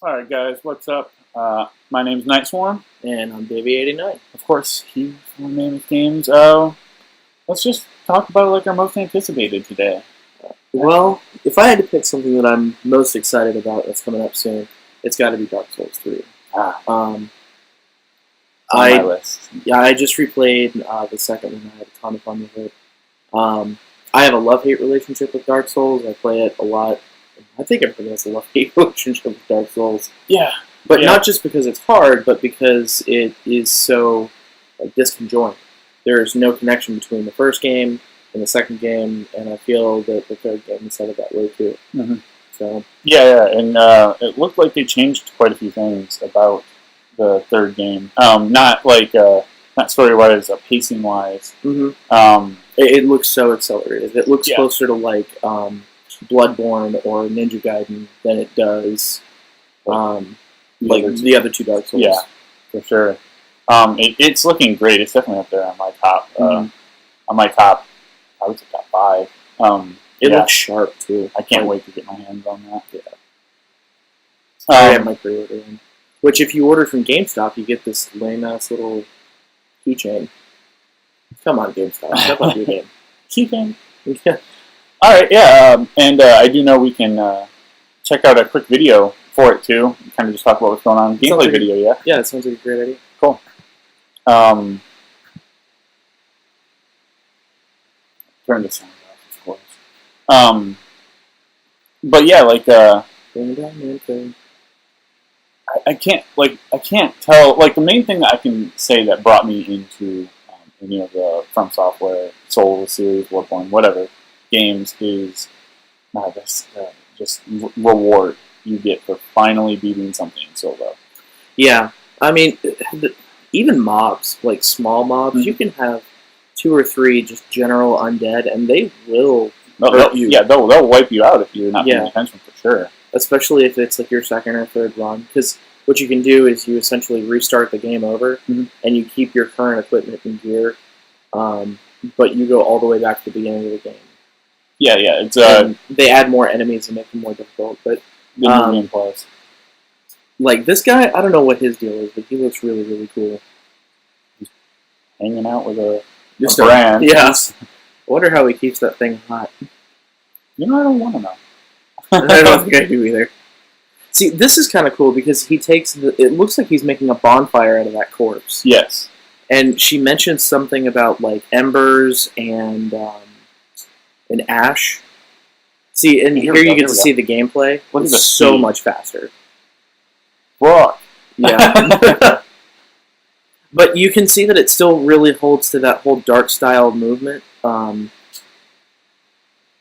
Alright guys, what's up? My name's Nightswarm. And I'm Davy89. Of course, he's one name of games. Let's just talk about like our most anticipated today. Well, if I had to pick something that I'm most excited about that's coming up soon, it's got to be Dark Souls 3. On my list. Yeah, I just replayed the second one. I had a ton of fun with it. I have a love-hate relationship with Dark Souls. I play it a lot. I think everybody has a love-hate relationship with Dark Souls. Yeah. But not just because it's hard, but because it is so disconjoined. There's no connection between the first game and the second game, and I feel that the third game is headed that way too. Mm-hmm. So and it looked like they changed quite a few things about the third game. Not story-wise, pacing-wise. Mm-hmm. It looks so accelerated. It looks closer to like Bloodborne or Ninja Gaiden than it does the other two Dark Souls. Yeah, for sure. It's looking great. It's definitely up there on my top. On my top, I would say top 5. It looks sharp too. I can't wait to get my hands on that. Yeah. I have my pre-order in. Which, if you order from GameStop, you get this lame-ass little keychain. Come on, GameStop. Step up your game. Keychain? Yeah. Alright, and I do know we can check out a quick video for it, too. Kind of just talk about what's going on. Gameplay video, yeah? Yeah, it sounds like a great idea. Cool. Turn the sound off, of course. But yeah, like, I can't tell, like, the main thing that I can say that brought me into any of the From Software, Souls series, Bloodborne, whatever, games is this just reward you get for finally beating something in solo. Yeah, I mean, even mobs, like small mobs, you can have 2 or 3 just general undead, and they will hurt you. Yeah, they'll wipe you out if you're not paying attention, for sure. Especially if it's like your second or third run, because what you can do is you essentially restart the game over, and you keep your current equipment and gear, but you go all the way back to the beginning of the game. Yeah, it's they add more enemies and make them more difficult, but like this guy, I don't know what his deal is, but he looks really, really cool. He's hanging out with a brand. Yes. I wonder how he keeps that thing hot. You know, I don't want to know. I don't think I do either. See, this is kind of cool because he takes it looks like he's making a bonfire out of that corpse. Yes. And she mentioned something about like embers and ash. See, and here you get to see the gameplay. It's so much faster. Fuck. Yeah. But you can see that it still really holds to that whole dark style movement.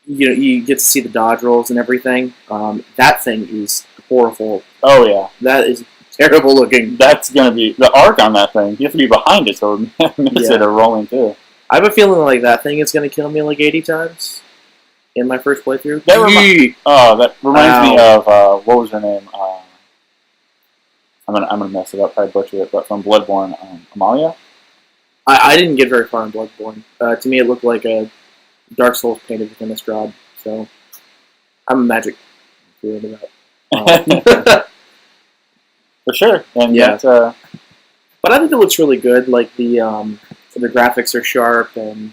You get to see the dodge rolls and everything. That thing is horrible. Oh yeah, that is terrible looking. That's gonna be the arc on that thing. You have to be behind it so it makes it a rolling too. I have a feeling like that thing is gonna kill me like 80 times in my first playthrough. That reminds me of what was her name? I'm gonna mess it up. Probably butcher it, but from Bloodborne, Amalia. I didn't get very far in Bloodborne. To me, it looked like a Dark Souls painted within a Strahd. So I'm a magic into that. For sure, and but I think it looks really good. Like the graphics are sharp, and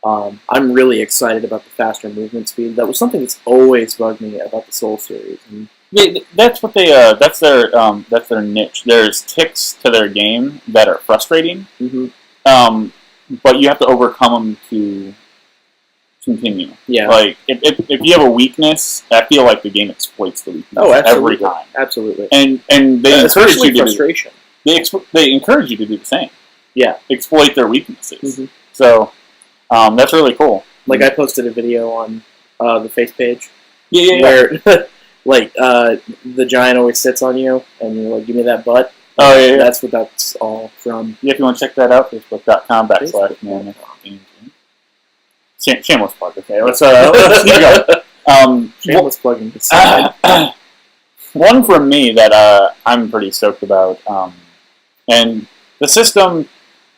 I'm really excited about the faster movement speed. That was something that's always bugged me about the Souls series. And that's what they that's their niche. There's ticks to their game that are frustrating, but you have to overcome them to continue. Yeah, like if you have a weakness, I feel like the game exploits the weakness every time. Absolutely, and they encourage you to frustration. They encourage you to do the same. Yeah, exploit their weaknesses. So that's really cool. Like I posted a video on the face page. Where like the giant always sits on you, and you're like, "Give me that butt." Oh yeah, that's what that's all from. Yeah, if you want to check that out, Facebook.com/man. Shameless plug. Okay, let's go. Shameless plugging. One from me that I'm pretty stoked about, and the system.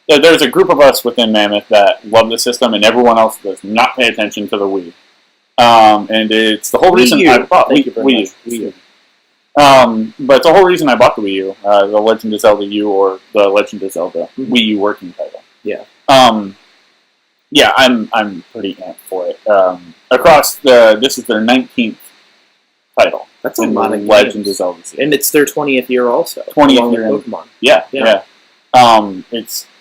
There's a group of us within Mammoth that love the system, and everyone else does not pay attention to the Wii. And it's the whole reason I bought Wii U. But it's the whole reason I bought the Wii U, the Legend of Zelda U or the Legend of Zelda Wii U working title. Yeah. Yeah, I'm pretty amped for it. This is their 19th title. That's a lot of Legend games. of Zelda series. And it's their 20th year also. 20th year. Pokemon. Yeah.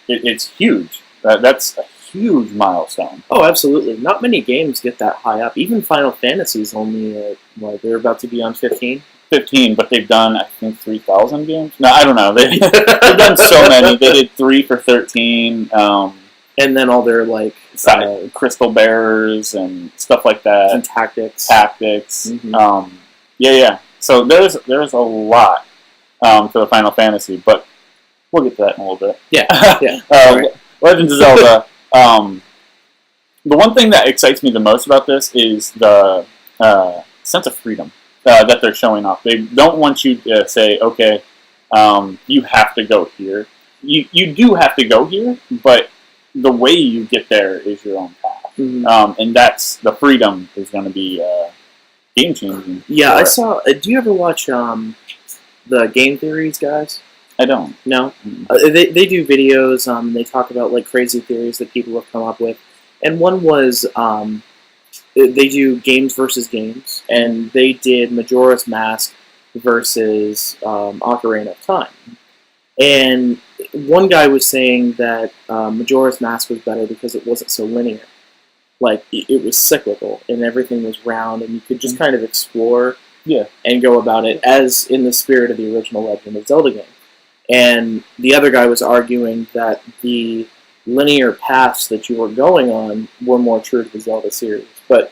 It's huge. That's a huge milestone. Oh, absolutely. Not many games get that high up. Even Final Fantasy's only, they're about to be on 15? 15, but they've done, I think, 3,000 games? No, I don't know. They've done so many. They did 3 for 13. And then all their, Crystal Bearers and stuff like that. And Tactics. Mm-hmm. Yeah. So there's a lot for the Final Fantasy, but we'll get to that in a little bit. Yeah. Right. Legend of Zelda. The one thing that excites me the most about this is the sense of freedom that they're showing off. They don't want you to say, okay, you have to go here. You do have to go here, but the way you get there is your own path. Mm-hmm. And that's the freedom is going to be game changing. Yeah, I saw. Do you ever watch the Game Theories guys? I don't. No, Mm-hmm. They do videos. They talk about crazy theories that people have come up with, and one was they do games versus games, and they did Majora's Mask versus Ocarina of Time. And one guy was saying that Majora's Mask was better because it wasn't so linear. It was cyclical, and everything was round, and you could just kind of explore and go about it as in the spirit of the original Legend of Zelda game. And the other guy was arguing that the linear paths that you were going on were more true to the Zelda series. But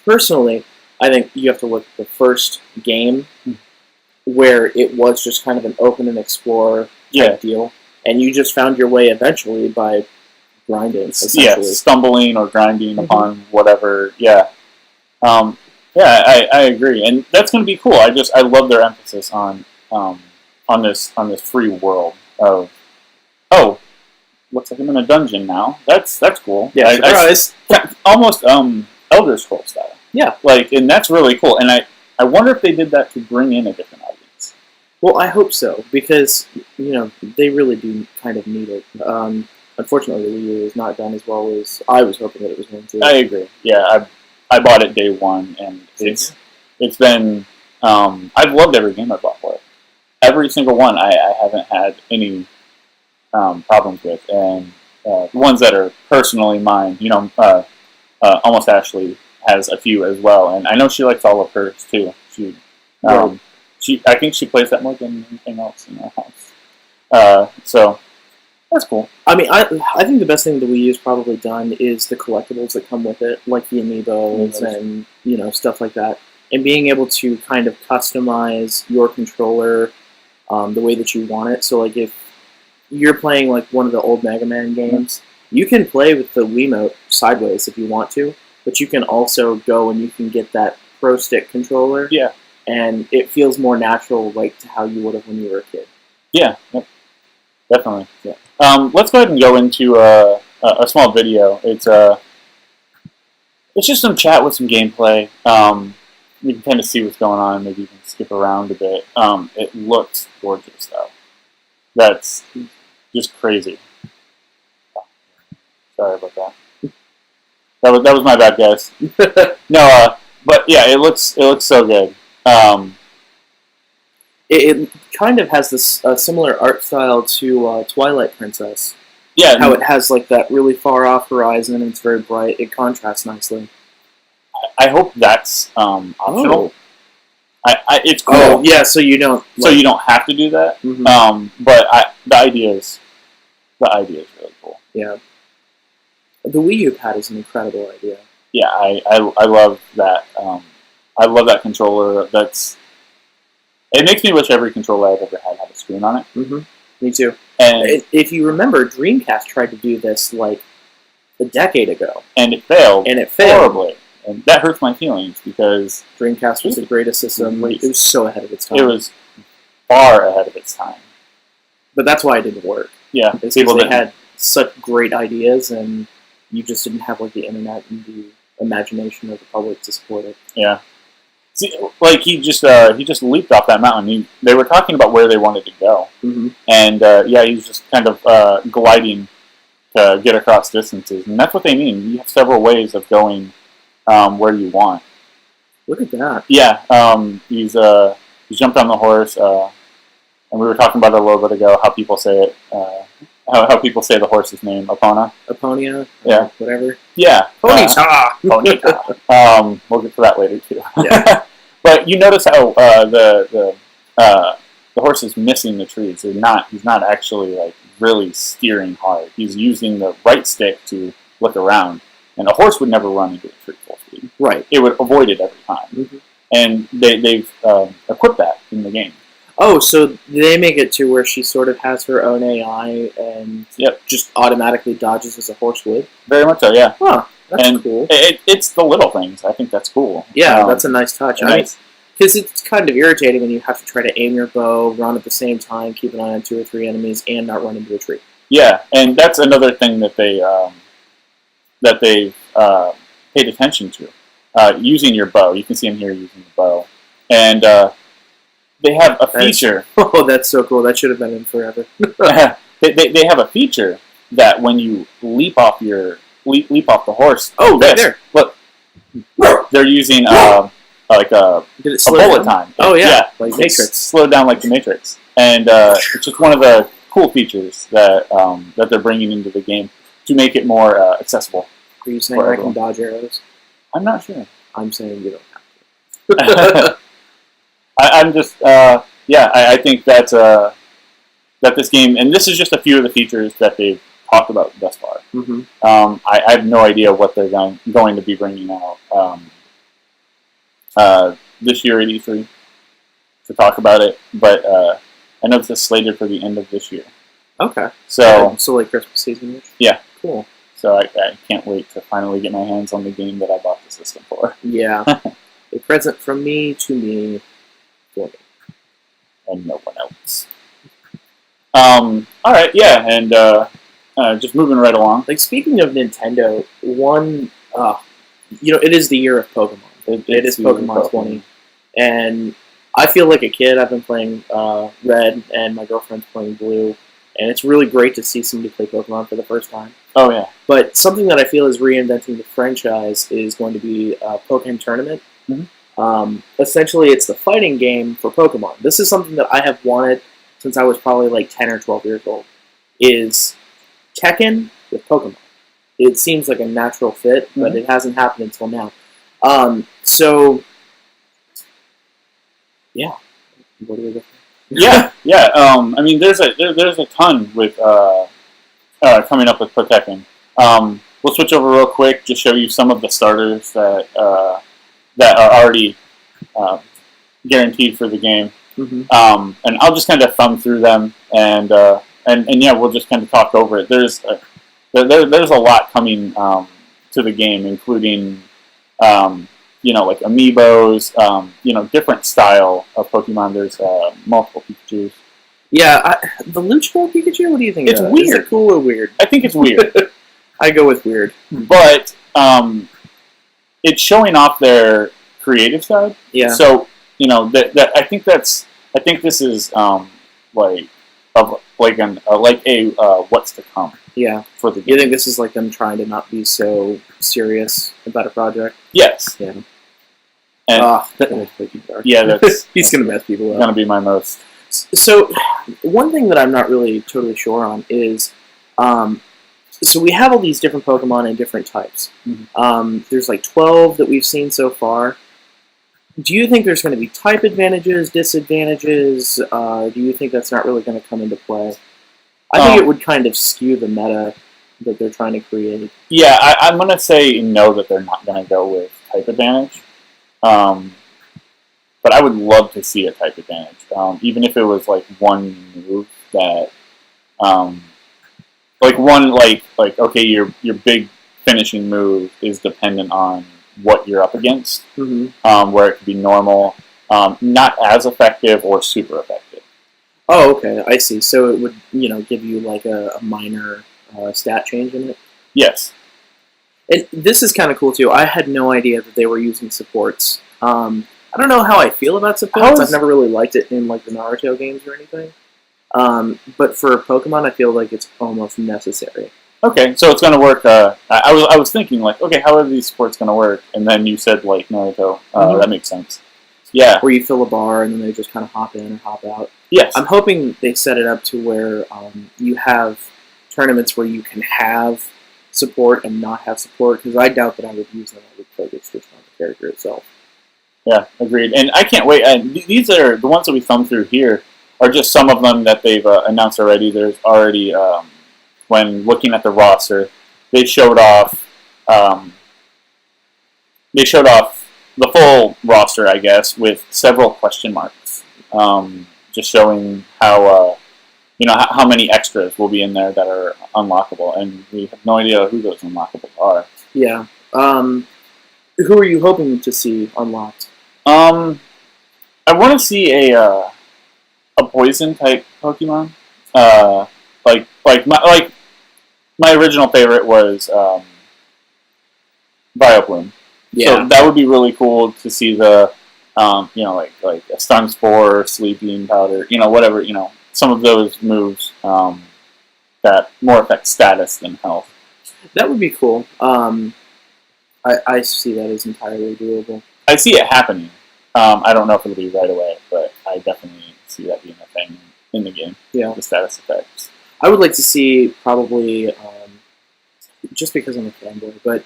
personally, I think you have to look at the first game where it was just kind of an open and explore type deal, and you just found your way eventually by grinding, essentially. Yeah, stumbling or grinding upon whatever. Yeah. I agree, and that's going to be cool. I love their emphasis on this free world of looks like I'm in a dungeon now. That's cool. Yeah, surprise. Almost Elder Scrolls style. Yeah, and that's really cool. And I wonder if they did that to bring in a different audience. Well, I hope so, because they really do kind of need it. Unfortunately, the Wii U is not done as well as I was hoping that it was going to. I agree. Yeah, I bought it day one, and it's been I've loved every game I bought for it. Every single one I haven't had any problems with, and the ones that are personally mine, Almost Ashley has a few as well, and I know she likes all of hers too. I think she plays that more than anything else in our house. So that's cool. I mean, I think the best thing the Wii U's probably done is the collectibles that come with it, like the amiibos and stuff like that, and being able to kind of customize your controller the way that you want it. So, if you're playing one of the old Mega Man games, you can play with the Wiimote sideways if you want to, but you can also go and you can get that Pro Stick controller. Yeah. And it feels more natural, to how you would have when you were a kid. Yeah, definitely. Yeah. Let's go ahead and go into a small video. It's just some chat with some gameplay. You can kind of see what's going on. Maybe you can skip around a bit. It looks gorgeous, though. That's just crazy. Sorry about that. That was my bad, guys. No, but yeah, it looks so good. It kind of has this similar art style to Twilight Princess. Yeah, how it has that really far off horizon and it's very bright. It contrasts nicely. I hope that's optional. It's cool. Oh yeah, so you don't have to do that. Mm-hmm. But the idea is really cool. Yeah. The Wii U pad is an incredible idea. Yeah, I love that. I love that controller. It makes me wish every controller I've ever had a screen on it. Mm-hmm. Me too. And if you remember, Dreamcast tried to do this a decade ago, and it failed. Horribly. And that hurts my feelings because Dreamcast was the greatest system. It was so ahead of its time. It was far ahead of its time. But that's why it didn't work. Yeah, people had such great ideas, and you just didn't have the internet and the imagination of the public to support it. Yeah. See, like he just leaped off that mountain. They were talking about where they wanted to go, and he's just kind of gliding to get across distances, and that's what they mean. You have several ways of going where you want. Look at that. Yeah, he's jumped on the horse, and we were talking about it a little bit ago. How people say it. How people say the horse's name, Epona. Eponia? Yeah. Whatever. Yeah. Ponyta! Ponyta. We'll get to that later, too. Yeah. But you notice how the horse is missing the trees. He's not actually, like, really steering hard. He's using the right stick to look around. And a horse would never run into a tree full speed. Right. It would avoid it every time. And they've equipped that in the game. Oh, so they make it to where she sort of has her own AI and just automatically dodges as a horse would? Very much so, yeah. Huh, that's cool. It's the little things. I think that's cool. Yeah, that's a nice touch. Nice. Because it's kind of irritating when you have to try to aim your bow, run at the same time, keep an eye on 2 or 3 enemies, and not run into a tree. Yeah, and that's another thing that they paid attention to. Using your bow. You can see him here using the bow. And they have a feature. Oh, that's so cool. That should have been in forever. they have a feature that when you leap off the horse. Oh, right there. Look, they're using like a bullet time. Oh yeah, like Matrix. It's slowed down like the Matrix, and it's just one of the cool features that they're bringing into the game to make it more accessible. Are you saying I can dodge arrows? I'm not sure. I'm saying you don't have to. I'm just, I think that this game, and this is just a few of the features that they've talked about thus far. I have no idea what they're going to be bringing out this year at E3 to talk about it, but I know this is slated for the end of this year. Okay. So like Christmas season. Yeah. Cool. So I can't wait to finally get my hands on the game that I bought the system for. Yeah. A present from me to me. And no one else. All right, yeah, and just moving right along. Like, speaking of Nintendo, it is the year of Pokemon. It is Pokemon 20, and I feel like a kid. I've been playing Red, and my girlfriend's playing Blue, and it's really great to see somebody play Pokemon for the first time. Oh yeah. But something that I feel is reinventing the franchise is going to be a Pokemon Tournament. Essentially, it's the fighting game for Pokemon. This is something that I have wanted since I was probably like 10 or 12 years old. Is Tekken with Pokemon. It seems like a natural fit, but it hasn't happened until now. So, yeah. What do we go for? Yeah. I mean, there's a ton with coming up with Tekken. We'll switch over real quick, just show you some of the starters that are already guaranteed for the game. And I'll just kind of thumb through them, and we'll just kind of talk over it. There's a lot coming to the game, including like amiibos, different style of Pokemon. There's multiple Pikachus. Yeah, the Luchador Pikachu. What do you think? It's weird. Is it cool or weird? I think it's weird. I go with weird, but it's showing off their creative side. Yeah. So that I think this is like a what's to come. Yeah. For the game. You think this is like them trying to not be so serious about a project? Yes. Yeah. And that's he's gonna mess people up. Gonna be my most. So, one thing that I'm not really totally sure on is, so we have all these different Pokemon and different types. There's like 12 that we've seen so far. Do you think there's going to be type advantages, disadvantages? Do you think that's not really going to come into play? I think it would kind of skew the meta that they're trying to create. Yeah, I'm going to say no, that they're not going to go with type advantage. But I would love to see a type advantage, even if it was like one move that, okay, your big finishing move is dependent on what you're up against, where it could be normal, not as effective or super effective. Oh, okay, I see. So it would, give you like a minor stat change in it? Yes. And this is kind of cool too. I had no idea that they were using supports. I don't know how I feel about support. I've never really liked it in like the Naruto games or anything. But for Pokemon, I feel like it's almost necessary. Okay, so it's going to work. I was thinking like, okay, how are these sports going to work? And then you said like Naruto. That makes sense. Yeah. Where you fill a bar and then they just kind of hop in and hop out. Yes. I'm hoping they set it up to where you have tournaments where you can have support and not have support, because I doubt that I would use them. I would focus just on the character itself. Yeah, agreed. And I can't wait. These are the ones that we thumbed through here are just some of them that they've announced already. There's already, when looking at the roster, they showed off the full roster, I guess, with several question marks, just showing how how many extras will be in there that are unlockable, and we have no idea who those unlockables are. Yeah. Who are you hoping to see unlocked? I want to see a poison type Pokemon. My original favorite was Vileplume. Yeah. So that would be really cool to see the like a stun spore, sleeping powder, whatever, some of those moves that more affect status than health. That would be cool. I see that as entirely doable. I see it happening. I don't know if it'll be right away, but I definitely see that being a thing in the game. Yeah. The status effects. I would like to see probably, just because I'm a fanboy, but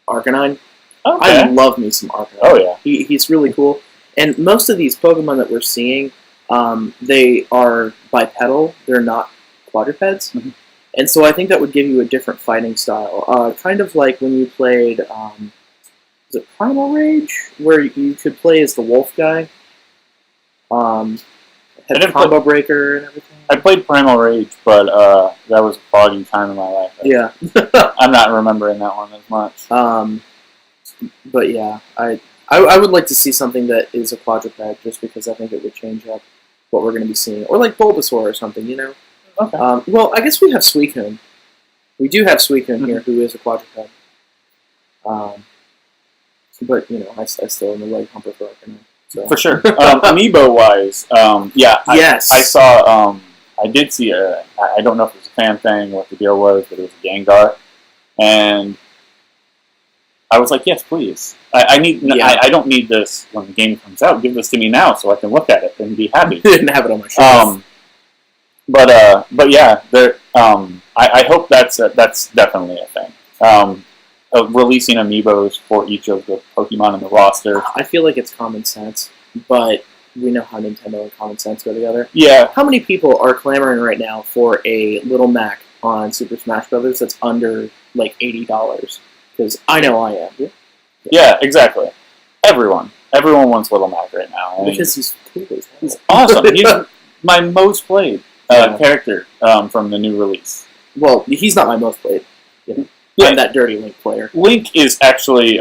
Arcanine. Okay. I love me some Arcanine. Oh, yeah. He's really cool. And most of these Pokemon that we're seeing, they are bipedal. They're not quadrupeds. Mm-hmm. And so I think that would give you a different fighting style. Kind of like when you played, was it Primal Rage? Where you could play as the wolf guy. Had Combo Breaker and everything. I played Primal Rage, but that was a foggy time in my life. Yeah. I'm not remembering that one as much. But yeah, I would like to see something that is a quadruped, just because I think it would change up what we're going to be seeing. Or like Bulbasaur or something, Okay. Well, I guess we have Suicune. We do have Suicune here, who is a quadruped. But, I still am a leg humper for Arcanine. So. For sure. Amiibo-wise, yes. I saw, I did see I don't know if it was a fan thing, what the deal was, but it was a Gengar. And I was like, yes, please. I don't need this when the game comes out. Give this to me now so I can look at it and be happy. And have it on my shelf. But yeah, I hope that's definitely a thing. Releasing amiibos for each of the Pokemon in the roster. I feel like it's common sense, but we know how Nintendo and common sense go together. Yeah. How many people are clamoring right now for a Little Mac on Super Smash Bros. That's under like $80? Because I know I am. Yeah, exactly. Everyone wants Little Mac right now. Because he's cool as hell. He's awesome. He's my most played character from the new release. Well, he's not my most played. I'm that dirty Link player. Link is actually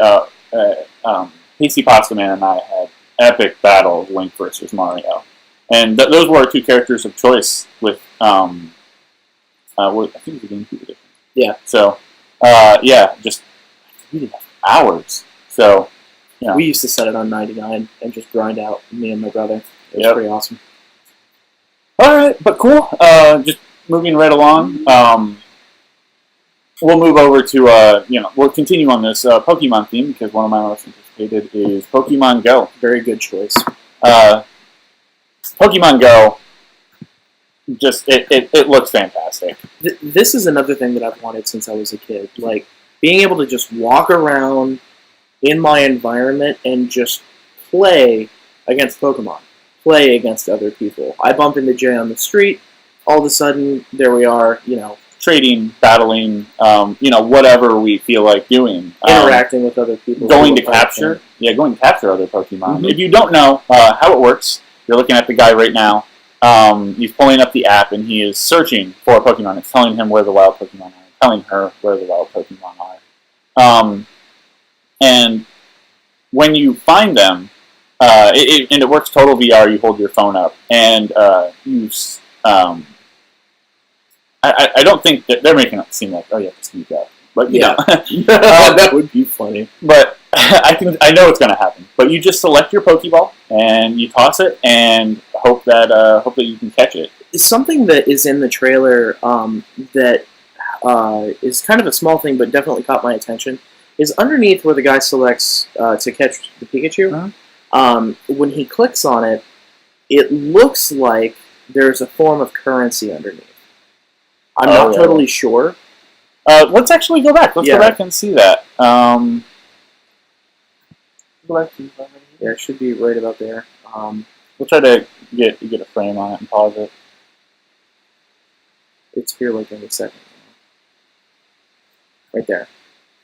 Hasty Pasta Man and I had epic battle of Link versus Mario, and those were our two characters of choice with I think it was the GameCube edition. Yeah. So just hours. So we used to set it on 99 and just grind out, me and my brother. It was pretty awesome. All right, but cool. Just moving right along. We'll move over to, we'll continue on this Pokemon theme, because one of my most anticipated is Pokemon Go. Very good choice. Pokemon Go, just, it looks fantastic. This is another thing that I've wanted since I was a kid. Like, being able to just walk around in my environment and just play against Pokemon. Play against other people. I bump into Jay on the street, all of a sudden, there we are, trading, battling, whatever we feel like doing. Interacting with other people. Going to capture other Pokemon. Mm-hmm. If you don't know how it works, you're looking at the guy right now. He's pulling up the app and he is searching for a Pokemon. It's telling him where the wild Pokemon are. Telling her where the wild Pokemon are. And when you find them, it works total VR. You hold your phone up and I don't think that they're making it seem like, oh, you have to sneak up. But, that would be funny. But I know it's going to happen, but you just select your Pokeball and you toss it and hope that you can catch it. Something that is in the trailer that is kind of a small thing, but definitely caught my attention, is underneath where the guy selects to catch the Pikachu. When he clicks on it, it looks like there's a form of currency underneath. I'm not totally sure. Let's actually go back. Let's go back and see that. Yeah, it should be right about there. We'll try to get a frame on it and pause it. It's here like any second. Right there.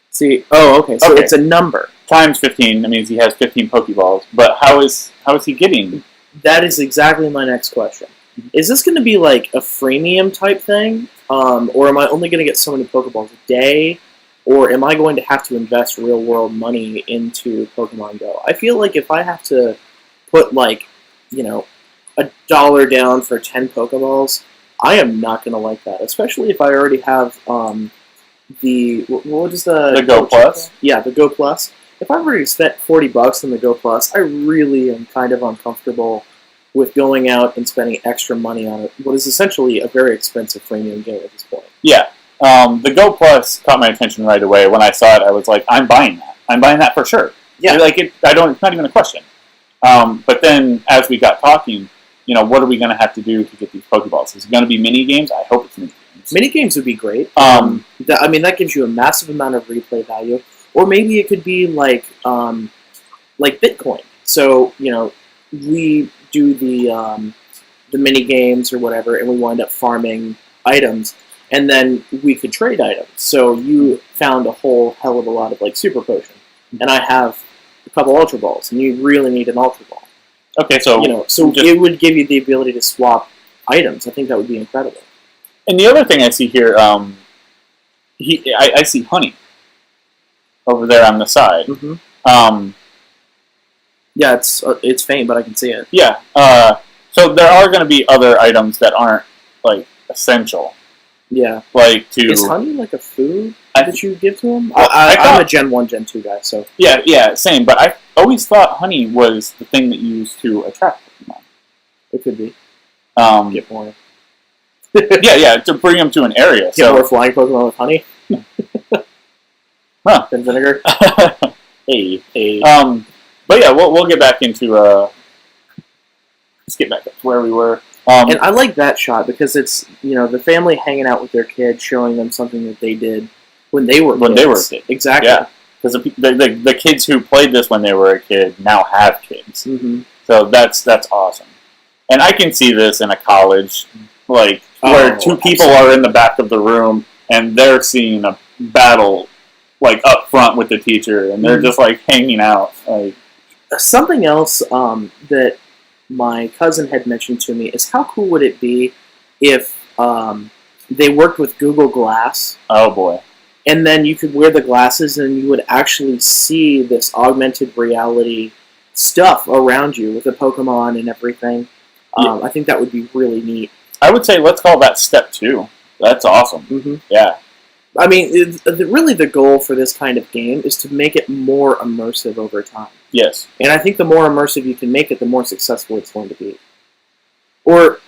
See? Oh, okay. So it's a number. Times 15. That means he has 15 Pokeballs. But how is he getting? That is exactly my next question. Is this going to be like a freemium type thing? Or am I only going to get so many Pokeballs a day? Or am I going to have to invest real world money into Pokemon Go? I feel like if I have to put like, $1 down for 10 Pokeballs, I am not going to like that. Especially if I already have what is the Go Plus? Yeah, the Go Plus. If I've already spent $40 on the Go Plus, I really am kind of uncomfortable with going out and spending extra money on what is essentially a very expensive freemium game at this point. Yeah. The Go Plus caught my attention right away. When I saw it, I was like, I'm buying that. I'm buying that for sure. Yeah. It's not even a question. But then, as we got talking, what are we going to have to do to get these Pokeballs? Is it going to be mini games? I hope it's mini games. Mini games would be great. That gives you a massive amount of replay value. Or maybe it could be like Bitcoin. So, we do the mini games or whatever, and we wind up farming items, and then we could trade items. So you found a whole hell of a lot of like Super Potion, and I have a couple Ultra Balls, and you really need an Ultra Ball. Okay, so it would give you the ability to swap items. I think that would be incredible. And the other thing I see here, I see honey over there on the side. Mm-hmm. Yeah, it's faint, but I can see it. Yeah. So there are going to be other items that aren't like essential. Yeah. Is honey like a food that you give to them? I'm a Gen 1, Gen 2 guy, so... Yeah, same. But I always thought honey was the thing that you used to attract Pokemon. It could be. Get more. yeah, to bring them to an area. Get more flying Pokemon with honey? Huh. Than vinegar? Hey. But yeah, we'll get back into... let's get back up to where we were. And I like that shot because it's, the family hanging out with their kids, showing them something that they did when they were kids. Exactly. Yeah, because the kids who played this when they were a kid now have kids. Mm-hmm. So that's awesome. And I can see this in a college, where two people are in the back of the room and they're seeing a battle, up front with the teacher, and they're just, hanging out. Something else that my cousin had mentioned to me is how cool would it be if they worked with Google Glass. Oh, boy. And then you could wear the glasses and you would actually see this augmented reality stuff around you with the Pokemon and everything. Yeah. I think that would be really neat. I would say let's call that step 2. That's awesome. Mm-hmm. Yeah. I mean, really the goal for this kind of game is to make it more immersive over time. Yes. And I think the more immersive you can make it, the more successful it's going to be. Or,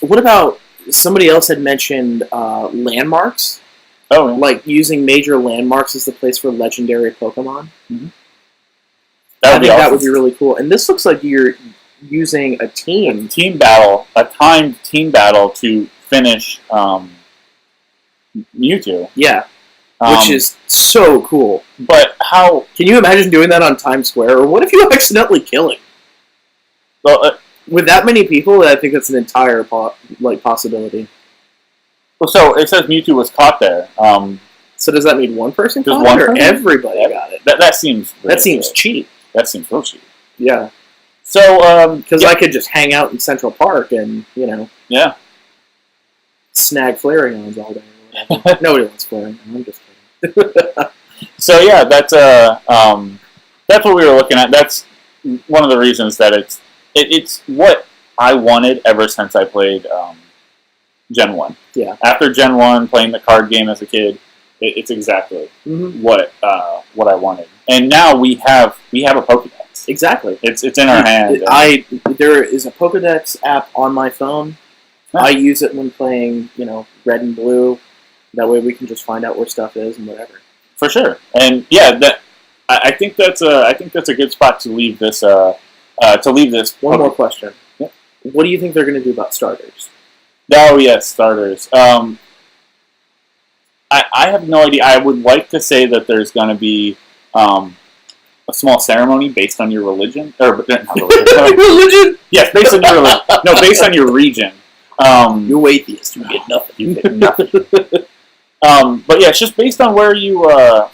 what about, somebody else had mentioned landmarks? Oh, yeah. Like using major landmarks as the place for legendary Pokemon. Mm-hmm. That would be really cool. And this looks like you're using a timed team battle to finish Mewtwo. Yeah. Which is so cool. But how... Can you imagine doing that on Times Square? Or what if you accidentally kill him? Well, with that many people, I think that's an entire possibility. Well, so it says Mewtwo was caught there. So does that mean one person caught it, or everybody got it? That seems... That seems cheap. That seems real cheap. Yeah. So, because I could just hang out in Central Park and, Yeah. Snag Flareons all day. Nobody wants Flareon. I'm just kidding. So, yeah, that's what we were looking at. That's one of the reasons that it's what I wanted ever since I played Gen 1. Yeah. After Gen 1, playing the card game as a kid, It's exactly Mm-hmm. what I wanted. And now we have a Pokédex. Exactly. It's in our hand. There is a Pokédex app on my phone. I use it when playing, Red and Blue. That way we can just find out where stuff is and whatever. For sure. And yeah, I think that's a good spot to leave this. One more question. Yeah. What do you think they're going to do about starters? Oh yes, starters. I have no idea. I would like to say that there's going to be a small ceremony based on your religion, or not religion. Religion? Yes, based on your religion. No, based on your region. You atheist. You get nothing. You get nothing. But yeah, it's just based on where you are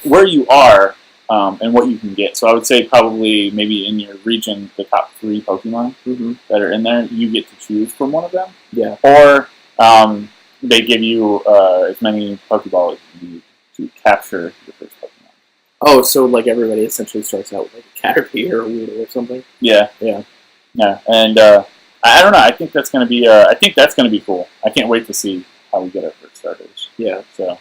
and what you can get. So I would say probably maybe in your region, the top 3 Pokemon that are in there, you get to choose from one of them. Yeah. Or they give you as many Pokeballs as you need to capture your first Pokemon. Oh, so like everybody essentially starts out with like a Caterpie or a Weedle or something. Yeah. Yeah. Yeah. And I don't know. I think that's gonna be cool. I can't wait to see how we get our first starters. Yeah. So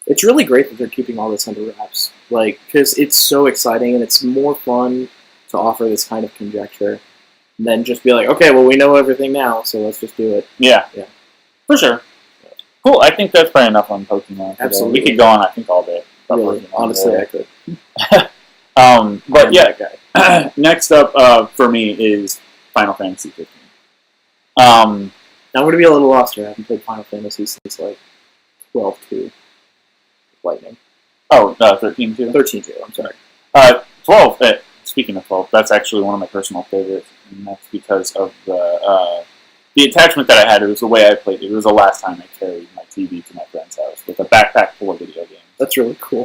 it's really great that they're keeping all this under wraps, because it's so exciting and it's more fun to offer this kind of conjecture than just be like, okay, well we know everything now, so let's just do it. Yeah. Yeah. For sure. Cool. I think that's probably enough on Pokemon. Absolutely. We could go on, I think, all day. Really, honestly, I could. But yeah, next up for me is Final Fantasy 15. I'm going to be a little lost here. I haven't played Final Fantasy since like 12-2. Lightning. Oh, 13 too? 13-2, I'm sorry. 12, speaking of 12, that's actually one of my personal favorites, and that's because of the attachment that I had. It was the way I played it. It was the last time I carried my TV to my friend's house with a backpack full of video games. That's really cool.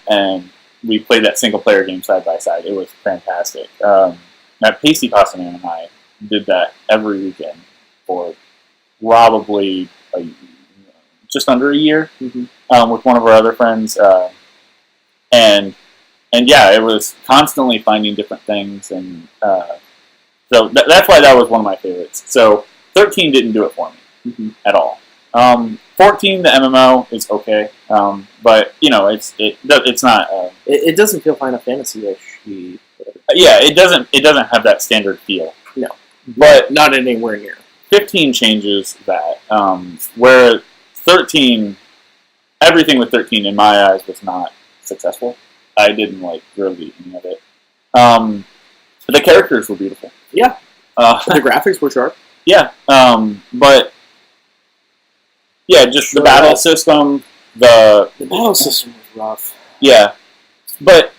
And we played that single-player game side by side. It was fantastic. That Pasty Pasta Man and I did that every weekend for probably just under a year with one of our other friends. And yeah, it was constantly finding different things. And so that's why that was one of my favorites. So 13 didn't do it for me at all. 14, the MMO is okay, but it's not. It doesn't feel Final Fantasy-ish. Yeah, it doesn't have that standard feel. No, but not anywhere near. 15 changes that. Where 13, everything with 13 in my eyes was not successful. I didn't like really any of it. But the characters were beautiful. Yeah, the graphics were sharp. Yeah, but. Yeah, just the battle system. The battle system was rough. Yeah, but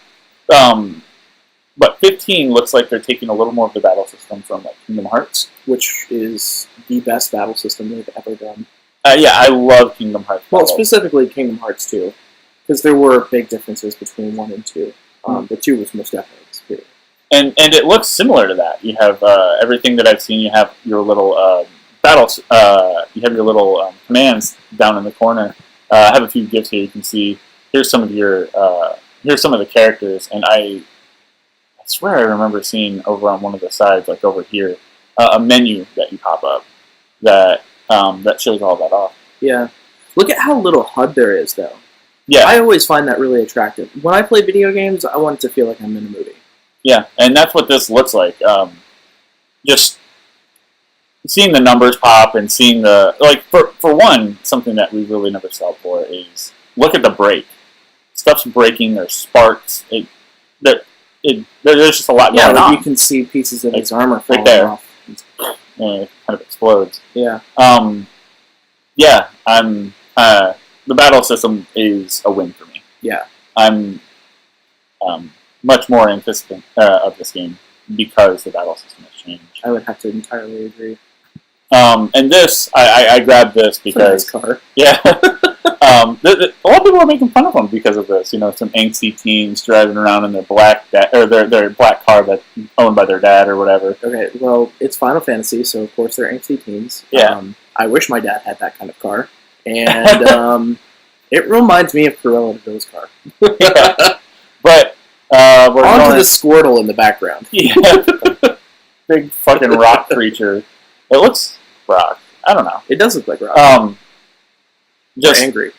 15 looks like they're taking a little more of the battle system from like Kingdom Hearts, which is the best battle system they've ever done. Yeah, I love Kingdom Hearts. Well, specifically Kingdom Hearts 2, because there were big differences between 1 and 2. But 2 was most definitely superior. And it looks similar to that. You have everything that I've seen. You have your little battles. You have your little commands down in the corner. I have a few gifts here. You can see. Here's some of the characters, and I swear I remember seeing over on one of the sides, like over here, a menu that you pop up that shows all that off. Yeah. Look at how little HUD there is, though. Yeah. I always find that really attractive. When I play video games, I want it to feel like I'm in a movie. Yeah, and that's what this looks like. Just seeing the numbers pop and seeing for one, something that we really never sell for is look at the break. Stuff's breaking. There's sparks. There's just a lot going on. You can see pieces of his armor falling off. It kind of explodes. Yeah. Yeah. The battle system is a win for me. Yeah. I'm much more anticipant of this game because the battle system has changed. I would have to entirely agree. And this, I grabbed this because... It's a nice car. Yeah. A lot of people are making fun of them because of this. Some angsty teens driving around in their black their black car that's owned by their dad or whatever. Okay, well, it's Final Fantasy, so of course they're angsty teens. Yeah. I wish my dad had that kind of car. And it reminds me of Cruella de Vil's car. Yeah. But we're on to the Squirtle in the background. Yeah. Big fucking rock creature. It looks rock. I don't know. It does look like rock. Just angry.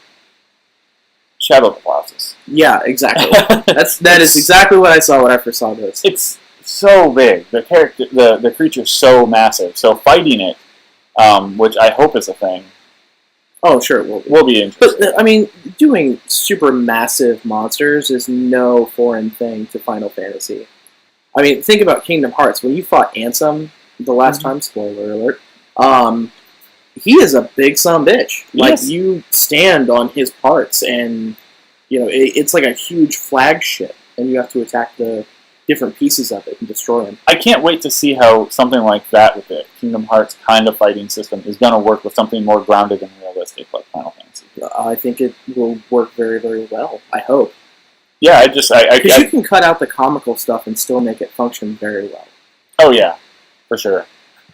Shadow of the Colossus. Yeah, exactly. That is exactly what I saw when I first saw this. It's so big. The creature's so massive. So fighting it, which I hope is a thing. Oh, sure, it will be. Will be interesting. But, I mean, doing super massive monsters is no foreign thing to Final Fantasy. I mean, think about Kingdom Hearts. When you fought Ansem the last time, spoiler alert, he is a big son of a bitch. Like, yes. You stand on his parts, and, you know, it's like a huge flagship, and you have to attack the different pieces of it and destroy them. I can't wait to see how something like that with the Kingdom Hearts kind of fighting system is going to work with something more grounded and realistic like Final Fantasy. I think it will work very, very well. I hope. Yeah, Because you can cut out the comical stuff and still make it function very well. Oh yeah, for sure.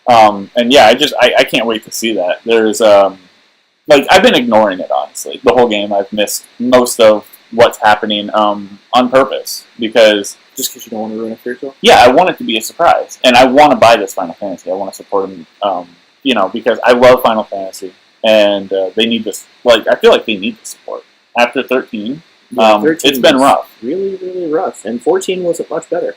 And yeah, I can't wait to see that. There's like I've been ignoring it honestly. The whole game I've missed most of what's happening on purpose because. Just because you don't want to ruin it for yourself? Yeah, I want it to be a surprise. And I want to buy this Final Fantasy. I want to support them, you know, because I love Final Fantasy. And they need this, like, I feel like they need the support. After 13, 13 it's been rough. Really, really rough. And 14 wasn't much better.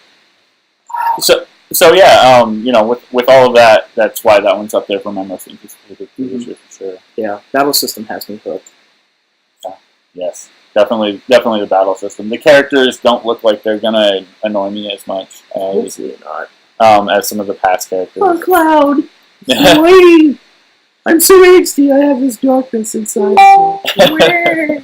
So yeah, you know, with all of that, that's why that one's up there for my most anticipated for sure. Yeah, battle system has me hooked. Yes. Definitely the battle system. The characters don't look like they're gonna annoy me as much as as some of the past characters. Oh, Cloud! I'm waiting! I'm so angsty, I have this darkness inside me.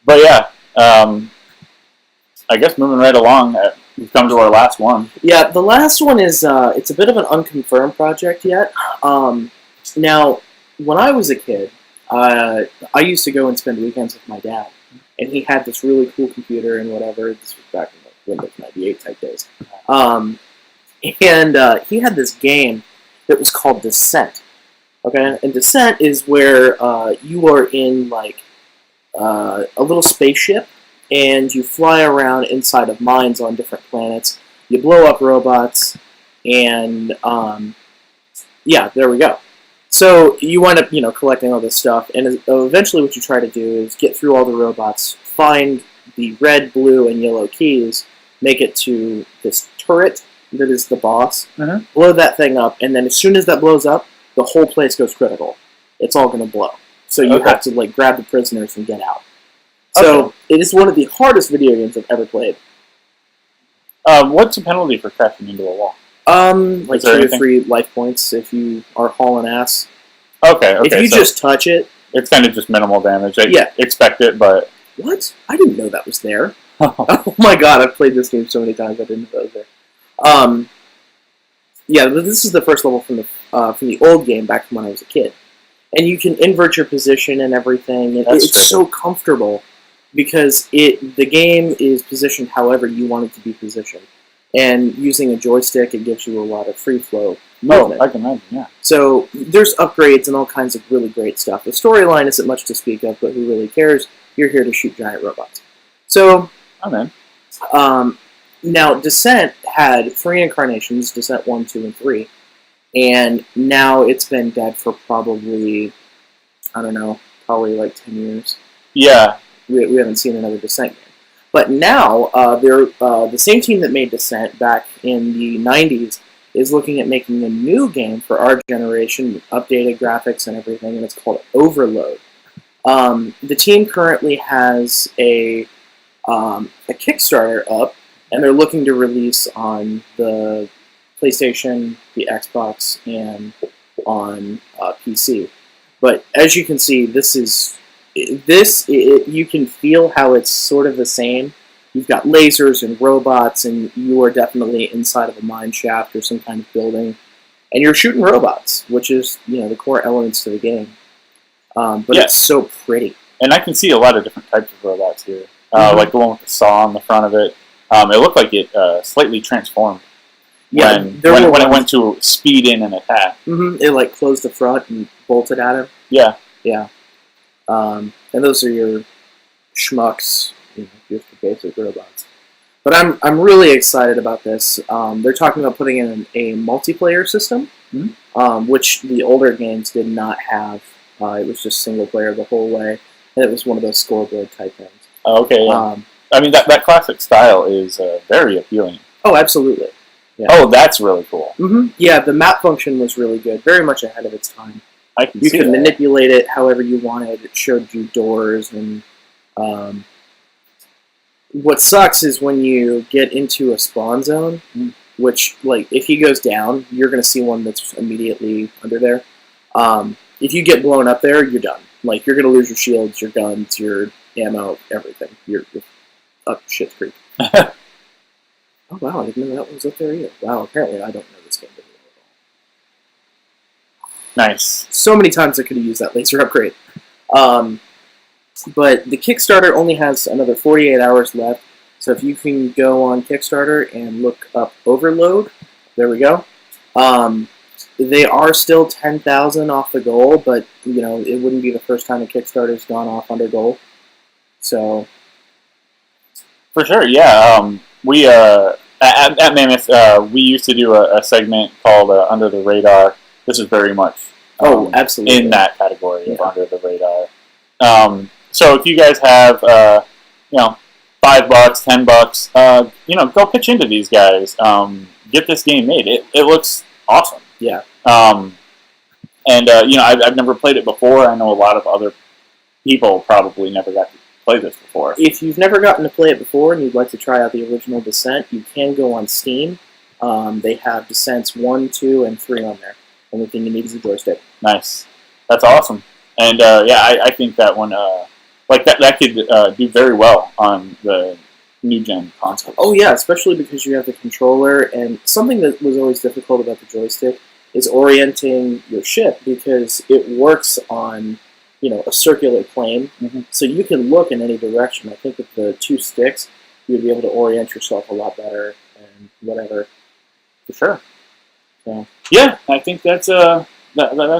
But yeah, I guess moving right along, we've come to our last one. Yeah, the last one is, it's a bit of an unconfirmed project yet. Now, when I was a kid, I used to go and spend weekends with my dad, and he had this really cool computer and whatever. This was back in the Windows 98 type days. And he had this game that was called Descent. Okay, and Descent is where you are in like a little spaceship, and you fly around inside of mines on different planets. You blow up robots, and yeah, there we go. So you wind up, you know, collecting all this stuff, and eventually what you try to do is get through all the robots, find the red, blue, and yellow keys, make it to this turret that is the boss, blow that thing up, and then as soon as that blows up, the whole place goes critical. It's all going to blow. So you have to, like, grab the prisoners and get out. So it is one of the hardest video games I've ever played. What's the penalty for crashing into a wall? Like 2 or 3 life points if you are hauling ass. Okay. If you just touch it, it's kind of just minimal damage. I expect it, but what? I didn't know that was there. Oh my god, I've played this game so many times I didn't know that was there. Yeah, but this is the first level from the old game back from when I was a kid, and you can invert your position and everything. And it's so comfortable because the game is positioned however you want it to be positioned. And using a joystick, it gives you a lot of free flow movement. I can imagine, yeah. So there's upgrades and all kinds of really great stuff. The storyline isn't much to speak of, but who really cares? You're here to shoot giant robots. So, I'm in. Now, Descent had 3 incarnations, Descent 1, 2, and 3. And now it's been dead for probably, I don't know, probably like 10 years. Yeah. We haven't seen another Descent game. But now, they're the same team that made Descent back in the 90s is looking at making a new game for our generation with updated graphics and everything, and it's called Overload. The team currently has a Kickstarter up, and they're looking to release on the PlayStation, the Xbox, and on PC. But as you can see, you can feel how it's sort of the same. You've got lasers and robots, and you are definitely inside of a mine shaft or some kind of building, and you're shooting robots, which is, you know, the core elements to the game. But it's so pretty. And I can see a lot of different types of robots here, like the one with the saw on the front of it. It looked like it slightly transformed when it went to speed in and attack. It like closed the front and bolted at him. Yeah. And those are your schmucks, you know, just the basic robots. But I'm really excited about this. They're talking about putting in a multiplayer system, which the older games did not have. It was just single player the whole way. and it was one of those scoreboard type things. Oh, okay. Yeah. I mean, that classic style is very appealing. Oh, absolutely. Yeah. Oh, that's really cool. Mm-hmm. Yeah, the map function was really good, very much ahead of its time. I can You see could that. manipulate it however you wanted. It showed you doors, and what sucks is when you get into a spawn zone, which, like, if he goes down, you're going to see one that's immediately under there. If you get blown up there, you're done. Like, you're going to lose your shields, your guns, your ammo, everything. You're up shit's creek. Oh, wow, I didn't know that was up there either. Wow, apparently I don't know this game very well. Nice. So many times I could have used that laser upgrade. But the Kickstarter only has another 48 hours left, so if you can go on Kickstarter and look up Overload, there we go. They are still 10,000 off the goal, but you know it wouldn't be the first time a Kickstarter's gone off under goal. So, for sure, yeah. We at Mammoth, we used to do a segment called Under the Radar. This is very much absolutely in that category of Under the Radar. So if you guys have $5, $10, go pitch into these guys. Get this game made. It looks awesome. Yeah. I've never played it before. I know a lot of other people probably never got to play this before. If you've never gotten to play it before and you'd like to try out the original Descent, you can go on Steam. They have Descents 1, 2, and 3 on there. Only thing you need is a joystick. Nice. That's awesome. And I think that one, that could do very well on the new gen console. Oh yeah, especially because you have the controller, and something that was always difficult about the joystick is orienting your ship because it works on a circular plane, so you can look in any direction. I think with the 2 sticks, you'd be able to orient yourself a lot better and whatever. For sure. So. Yeah, I think that's a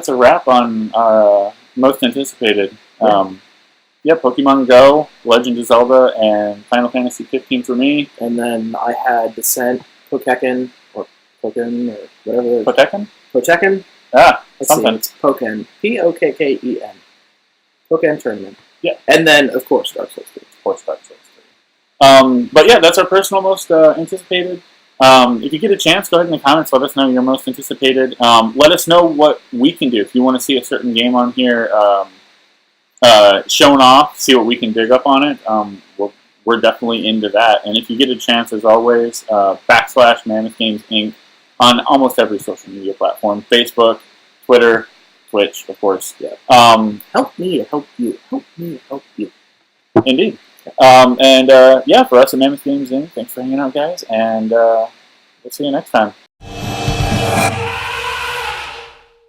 wrap on our most anticipated. Pokemon Go, Legend of Zelda, and Final Fantasy 15 for me. And then I had Descent, Pokekken, or Pokken, or whatever. Pokekken? Pokekken? Let's something. see, it's Pokken. Pokken. Pokken Tournament. Yeah. And then, of course, Dark Souls 3. Of course, Dark Souls 3. But yeah, that's our personal most anticipated. If you get a chance, go ahead in the comments. Let us know your most anticipated. Let us know what we can do. If you want to see a certain game on here shown off, see what we can dig up on it. We're definitely into that. And if you get a chance, as always, / Mammoth Games Inc. on almost every social media platform. Facebook, Twitter, Twitch, of course. Yeah. Help me to help you. Help me to help you. Indeed. For us at Mammoth Games Inc., thanks for hanging out, guys. And we'll see you next time.